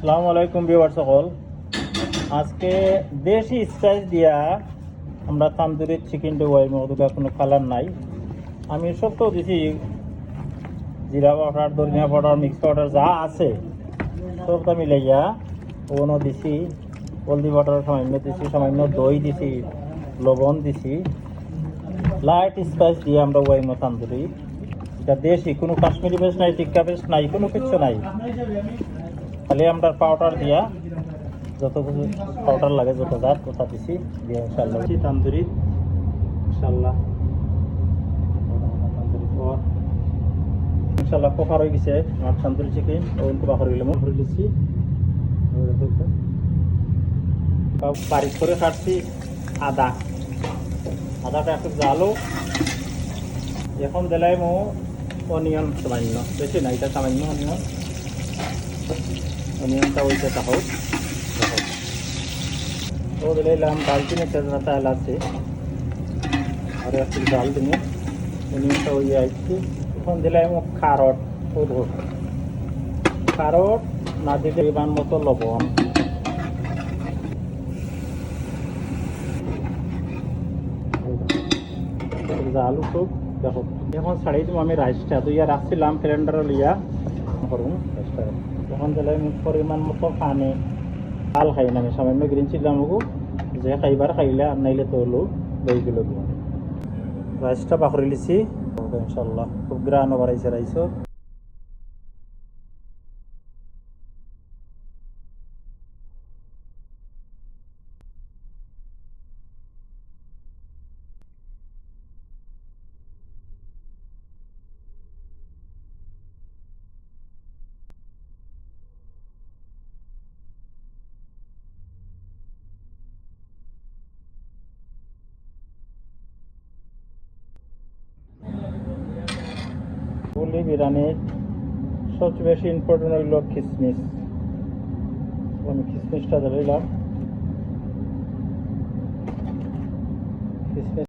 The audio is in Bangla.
আসসালামু আলাইকুম ভিউয়ার সকল। আজকে দেশি স্পাইস দিয়া আমরা তান্দুরি চিকেন ডোয়াই মধুকা কোনো কালার নাই। আমি সব তো দিছি জিরা পাউডার, ধনিয়া পাউডার, মিক্স পাউডার যা আছে সব আমি লাইয়া ওনো দিছি। হলদি পাউডার সামান্য দিছি, সামান্য দই দিছি, লবণ দিছি। লাইট স্পাইস দিয়ে আমরা ওয়াইমো তান্দুরি। এটা দেশি, কোনো কাশ্মীরি পেস্ট নাই, টিক্কা পেস্ট নাই, কোনো কিছু নাই। খালি আমরা পাউডার দিয়া যত কিছু পাউডার লাগে যত জাত তথা দিছি দিয়ে ইনশাল্লাহ তান্দুরি ইনশাল্লাহ ইনশাল্লাহ পোকার হয়ে গেছে আমার তান্দুরি চিকেন। ওন পোকা করে গেলে ভরে দিচ্ছি, বারিক করে কাটছি আদাটা একটু জালো। এখন দিলাই মো অনিয়ন সামান্য, বেশি না, এটা সামান্য অনিয়নটা ওইটা হোক। ও দিলাম দালচিনি, তেজপাতা, এলাচি আর একটু ডাল দিয়ে অনিয়নটা ওই আসছি। এখন দিলাম খারট, খারট না দিলে ইমান মতো লবণ। আলু খুব দেখো এখন ছাড়িয়ে দিব আমি রাইসটা দুইয়া রাখছিলাম সিলিন্ডারে লিয়া করুন রাইসটা। এখন দিলে পরিমাণ মতো পানি, চাল খাই না আমি সামান্য গ্রিন চিলি আমাকে যে খাইবার খাইলে আর নাইলে তো হলো দইগুলো দিব। রাইসটা পাখরি লিছি ইনশাল্লাহ, খুব গ্রানও বাড়াইছে রাইসও। পুলি বিরিয়ানির সবচেয়ে বেশি ইম্পর্টেন্ট হইল কিশমিশ। আমি কিশমিশটা দিলাম। কিশমিশ